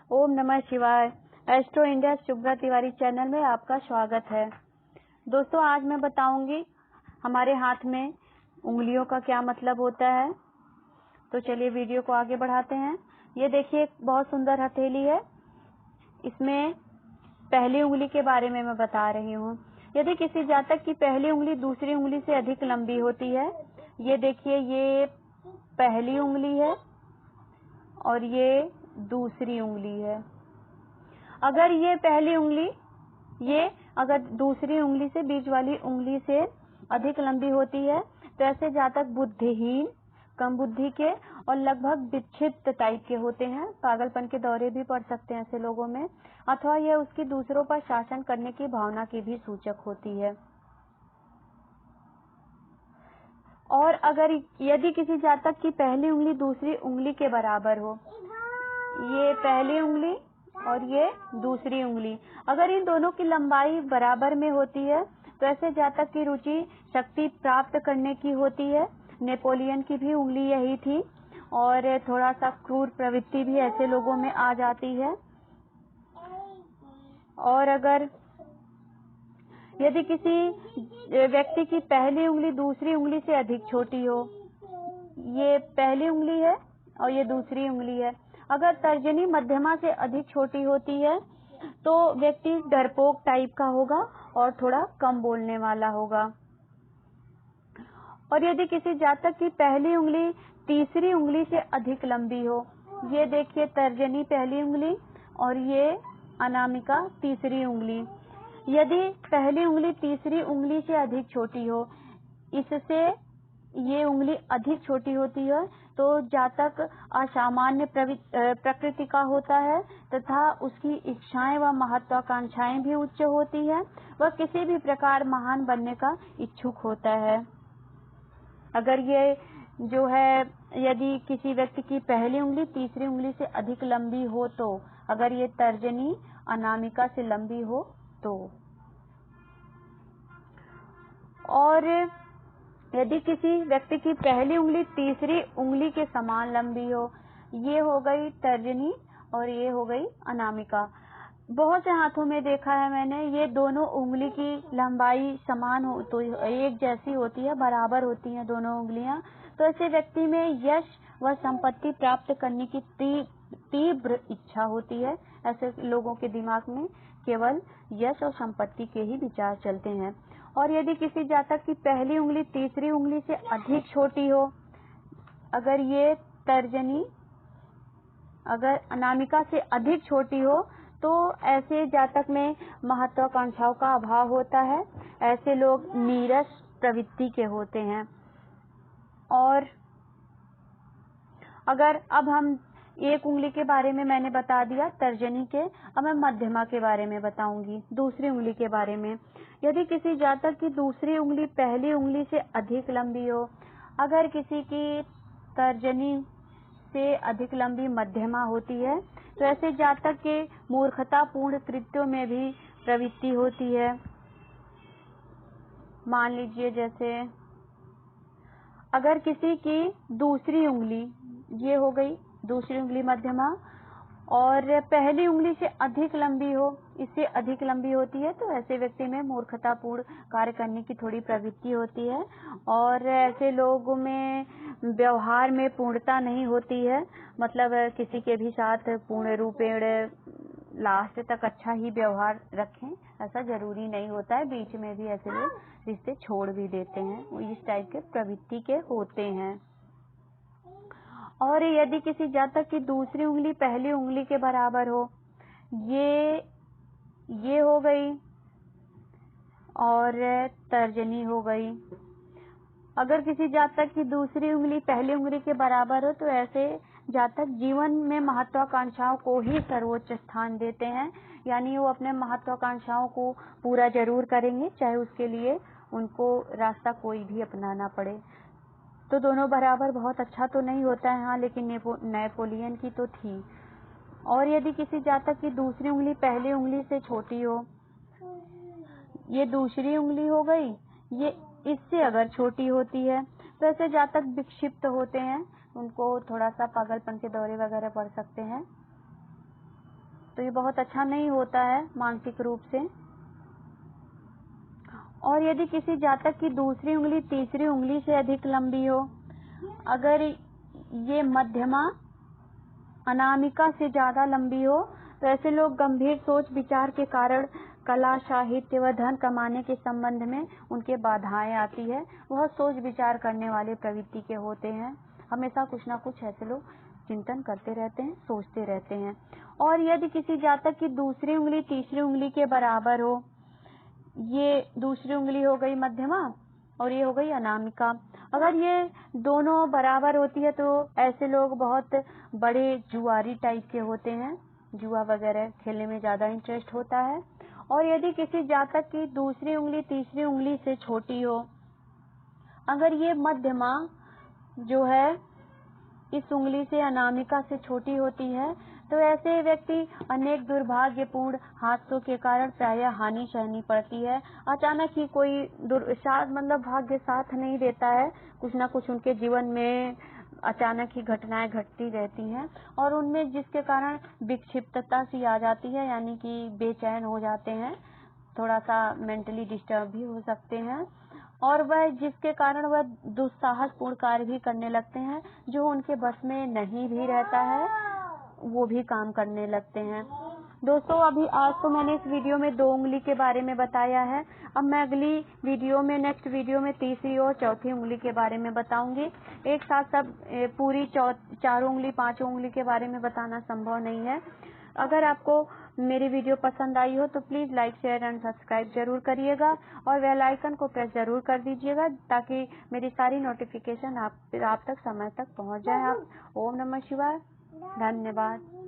ओम नमः शिवाय। Astro India Shubhra Tiwari channel में आपका स्वागत है। दोस्तों, आज मैं बताऊंगी हमारे हाथ में उंगलियों का क्या मतलब होता है। तो चलिए वीडियो को आगे बढ़ाते हैं। ये देखिए, बहुत सुंदर हथेली है। इसमें पहली उंगली के बारे में मैं बता रही हूँ। यदि किसी जातक की पहली उंगली दूसरी उंगली से अधिक लंबी होती है, ये देखिए, ये पहली उंगली है और ये दूसरी उंगली है। अगर ये पहली उंगली ये अगर दूसरी उंगली से बीच वाली उंगली से अधिक लंबी होती है तो ऐसे जातक बुद्धिहीन, कम बुद्धि के और लगभग विक्षिप्त टाइप के होते हैं। पागलपन के दौरे भी पड़ सकते हैं ऐसे लोगों में, अथवा यह उसकी दूसरों पर शासन करने की भावना की भी सूचक होती है। और अगर यदि किसी जातक की पहली उंगली दूसरी उंगली के बराबर हो, ये पहली उंगली और ये दूसरी उंगली, अगर इन दोनों की लंबाई बराबर में होती है तो ऐसे जातक की रुचि शक्ति प्राप्त करने की होती है। नेपोलियन की भी उंगली यही थी और थोड़ा सा क्रूर प्रवृत्ति भी ऐसे लोगों में आ जाती है। और अगर यदि किसी व्यक्ति की पहली उंगली दूसरी उंगली से अधिक छोटी हो, ये पहली उंगली है और ये दूसरी उंगली है, अगर तर्जनी मध्यमा से अधिक छोटी होती है तो व्यक्ति डरपोक टाइप का होगा और थोड़ा कम बोलने वाला होगा। और यदि किसी जातक की पहली उंगली तीसरी उंगली से अधिक लंबी हो, ये देखिए, तर्जनी पहली उंगली और ये अनामिका तीसरी उंगली, यदि पहली उंगली तीसरी उंगली से अधिक छोटी हो, इससे ये उंगली अधिक छोटी होती है तो जातक असामान्य प्रकृति का होता है तथा उसकी इच्छाएं व महत्वाकांक्षाएं भी उच्च होती है। वह किसी भी प्रकार महान बनने का इच्छुक होता है। अगर ये जो है, यदि किसी व्यक्ति की पहली उंगली तीसरी उंगली से अधिक लंबी हो, तो अगर ये तर्जनी अनामिका से लंबी हो तो, और यदि किसी व्यक्ति की पहली उंगली तीसरी उंगली के समान लंबी हो, ये हो गई तर्जनी और ये हो गई अनामिका। बहुत से हाथों में देखा है मैंने, ये दोनों उंगली की लंबाई समान हो तो एक जैसी होती है, बराबर होती हैं दोनों उंगलियां। तो ऐसे व्यक्ति में यश व संपत्ति प्राप्त करने की तीव्र इच्छा होती है। ऐसे लोगों के दिमाग में केवल यश और संपत्ति के ही विचार चलते हैं। और यदि किसी जातक की पहली उंगली तीसरी उंगली से अधिक छोटी हो, अगर ये तर्जनी अगर अनामिका से अधिक छोटी हो, तो ऐसे जातक में महत्वाकांक्षाओं का अभाव होता है। ऐसे लोग नीरस प्रवृत्ति के होते हैं। और अगर अब हम एक उंगली के बारे में मैंने बता दिया तर्जनी के, अब मैं मध्यमा के बारे में बताऊंगी, दूसरी उंगली के बारे में। यदि किसी जातक की दूसरी उंगली पहली उंगली से अधिक लंबी हो, अगर किसी की तर्जनी से अधिक लंबी मध्यमा होती है तो ऐसे जातक के मूर्खतापूर्ण कृत्यों में भी प्रवृत्ति होती है। मान लीजिए, जैसे अगर किसी की दूसरी उंगली, ये हो गई दूसरी उंगली मध्यमा, और पहली उंगली से अधिक लंबी हो, इससे अधिक लंबी होती है, तो ऐसे व्यक्ति में मूर्खतापूर्ण कार्य करने की थोड़ी प्रवृत्ति होती है। और ऐसे लोगों में व्यवहार में पूर्णता नहीं होती है, मतलब किसी के भी साथ पूर्ण रूपेण लास्ट तक अच्छा ही व्यवहार रखें, ऐसा जरूरी नहीं होता है। बीच में भी ऐसे लोग रिश्ते छोड़ भी देते हैं, वो इस टाइप के प्रवृत्ति के होते हैं। और यदि किसी जातक की दूसरी उंगली पहली उंगली के बराबर हो, ये हो गई और तर्जनी हो गई। अगर किसी जातक की दूसरी उंगली पहली उंगली के बराबर हो तो ऐसे जातक जीवन में महत्वाकांक्षाओं को ही सर्वोच्च स्थान देते हैं, यानी वो अपने महत्वाकांक्षाओं को पूरा जरूर करेंगे, चाहे उसके लिए उनको रास्ता कोई भी अपनाना पड़े। तो दोनों बराबर बहुत अच्छा तो नहीं होता है, हाँ, लेकिन नेपोलियन की तो थी। और यदि किसी जातक की दूसरी उंगली पहली उंगली से छोटी हो, ये दूसरी उंगली हो गई, ये इससे अगर छोटी होती है तो ऐसे जातक विक्षिप्त होते हैं, उनको थोड़ा सा पागलपन के दौरे वगैरह पड़ सकते हैं। तो ये बहुत अच्छा नहीं होता है मानसिक रूप से। और यदि किसी जातक की दूसरी उंगली तीसरी उंगली से अधिक लंबी हो, अगर ये मध्यमा अनामिका से ज्यादा लंबी हो, तो ऐसे लोग गंभीर सोच विचार के कारण कला, साहित्य व धन कमाने के संबंध में उनके बाधाएं आती है। वह सोच विचार करने वाले प्रवृत्ति के होते हैं। हमेशा कुछ ना कुछ ऐसे लोग चिंतन करते रहते हैं, सोचते रहते हैं। और यदि किसी जातक की दूसरी उंगली तीसरी उंगली के बराबर हो, ये दूसरी उंगली हो गई मध्यमा और ये हो गई अनामिका, अगर ये दोनों बराबर होती है तो ऐसे लोग बहुत बड़े जुआरी टाइप के होते हैं, जुआ वगैरह खेलने में ज्यादा इंटरेस्ट होता है। और यदि किसी जातक की दूसरी उंगली तीसरी उंगली से छोटी हो, अगर ये मध्यमा जो है इस उंगली से अनामिका से छोटी होती है, तो ऐसे व्यक्ति अनेक दुर्भाग्यपूर्ण हादसों के कारण प्रायः हानि सहनी पड़ती है। अचानक ही कोई मतलब भाग्य साथ नहीं देता है, कुछ ना कुछ उनके जीवन में अचानक ही घटनाएं घटती रहती हैं और उनमें जिसके कारण विक्षिप्तता सी आ जाती है, यानी कि बेचैन हो जाते हैं, थोड़ा सा मेंटली डिस्टर्ब भी हो सकते हैं और वह जिसके कारण वह दुस्साहसपूर्ण कार्य भी करने लगते हैं, जो उनके बस में नहीं भी रहता है वो भी काम करने लगते हैं। दोस्तों, अभी आज तो मैंने इस वीडियो में 2 उंगली के बारे में बताया है। अब मैं अगली वीडियो में, नेक्स्ट वीडियो में तीसरी और चौथी उंगली के बारे में बताऊंगी। एक साथ सब पूरी 4 उंगली 5 उंगली के बारे में बताना संभव नहीं है। अगर आपको मेरी वीडियो पसंद आई हो तो please like, share and subscribe जरूर करिएगा और बेल आइकन को प्रेस जरूर कर दीजिएगा ताकि मेरी सारी नोटिफिकेशन आप तक समय तक पहुंच जाए। आप ओम नमः शिवाय। धन्यवाद।